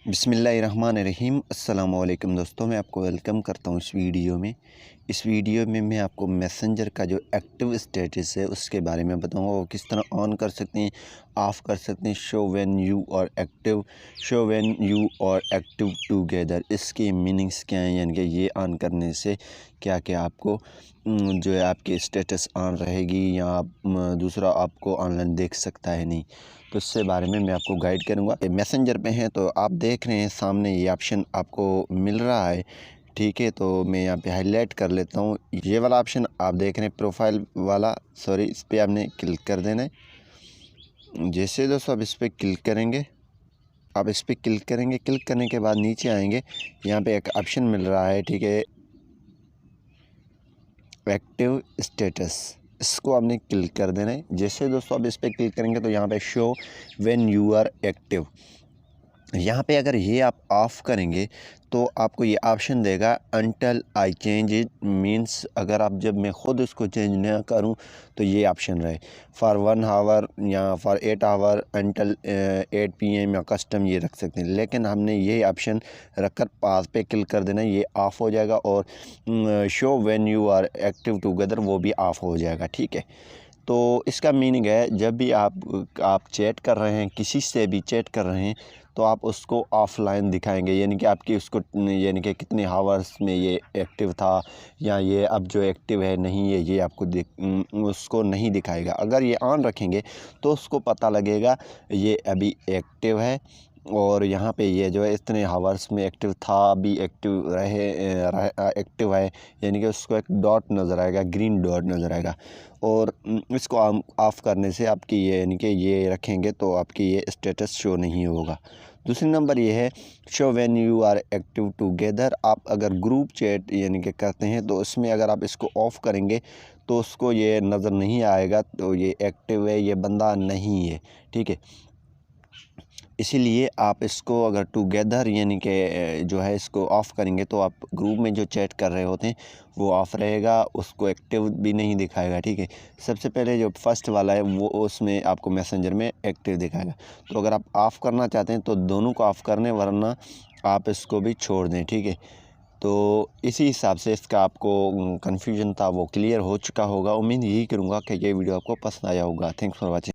बिस्मिल्लाहिर्रहमानिर्रहीम। अस्सलाम वालेकुम दोस्तों, मैं आपको वेलकम करता हूँ इस वीडियो में मैं आपको मैसेंजर का जो एक्टिव स्टेटस है उसके बारे में बताऊँगा। वो किस तरह ऑन कर सकते हैं, ऑफ़ कर सकते हैं। Show when you are active, show when you are active together, इसके मीनिंग्स क्या हैं, यानी कि ये ऑन करने से क्या क्या आपको जो है आपकी स्टेटस ऑन रहेगी या आप दूसरा आपको ऑनलाइन देख सकता है नहीं, तो इससे बारे में मैं आपको गाइड करूँगा। मैसेंजर पे हैं तो आप देख रहे हैं सामने ये ऑप्शन आपको मिल रहा है, ठीक है। तो मैं यहाँ पे हाईलाइट कर लेता हूँ। ये वाला ऑप्शन आप देख रहे हैं प्रोफाइल वाला, सॉरी, इस पर आपने क्लिक कर देना है। जैसे दोस्तों आप इस पर क्लिक करेंगे, आप इस पर क्लिक करेंगे, क्लिक करने के बाद नीचे आएंगे, यहाँ पे एक ऑप्शन मिल रहा है, ठीक है, एक्टिव स्टेटस। इसको आपने क्लिक कर देना है। जैसे दोस्तों आप इस पर क्लिक करेंगे तो यहाँ पे show when you are active, यहाँ पे अगर ये आप ऑफ़ करेंगे तो आपको ये ऑप्शन देगा until I change it, means अगर आप जब मैं ख़ुद इसको चेंज ना करूँ तो ये ऑप्शन रहे फॉर 1 आवर या फॉर 8 आवर अनटिल 8 PM या कस्टम ये रख सकते हैं। लेकिन हमने ये ऑप्शन रखकर पास पे क्लिक कर देना, ये ऑफ़ हो जाएगा और show when you are active together वो भी ऑफ़ हो जाएगा, ठीक है। तो इसका मीनिंग है जब भी आप चैट कर रहे हैं, किसी से भी चैट कर रहे हैं, तो आप उसको ऑफ़लाइन दिखाएंगे, यानी कि आपकी उसको यानी कि कितने हावर्स में ये एक्टिव था या ये अब जो एक्टिव है नहीं है, ये आपको उसको नहीं दिखाएगा। अगर ये ऑन रखेंगे तो उसको पता लगेगा ये अभी एक्टिव है और यहाँ पे ये जो है इतने हावर्स में एक्टिव था, अभी एक्टिव एक्टिव है, यानी कि उसको एक डॉट नज़र आएगा, ग्रीन डॉट नज़र आएगा। और इसको ऑफ़ करने से आपकी ये यानी कि ये रखेंगे तो आपकी ये स्टेटस शो नहीं होगा। दूसरी नंबर ये है show when you are active together. आप अगर ग्रुप चैट यानी कि करते हैं तो इसमें अगर आप इसको ऑफ़ करेंगे तो उसको ये नज़र नहीं आएगा, तो ये एक्टिव है, ये बंदा नहीं है, ठीक है। इसीलिए आप इसको अगर टुगेदर यानी कि जो है इसको ऑफ़ करेंगे तो आप ग्रुप में जो चैट कर रहे होते हैं वो ऑफ़ रहेगा, उसको एक्टिव भी नहीं दिखाएगा, ठीक है। सबसे पहले जो फर्स्ट वाला है वो उसमें आपको मैसेंजर में एक्टिव दिखाएगा। तो अगर आप ऑफ़ करना चाहते हैं तो दोनों को ऑफ़ करने, वरना आप इसको भी छोड़ दें, ठीक है। तो इसी हिसाब से इसका आपको कन्फ्यूजन था वो क्लियर हो चुका होगा। उम्मीद यही करूँगा कि ये वीडियो आपको पसंद आया होगा। Thanks for watching.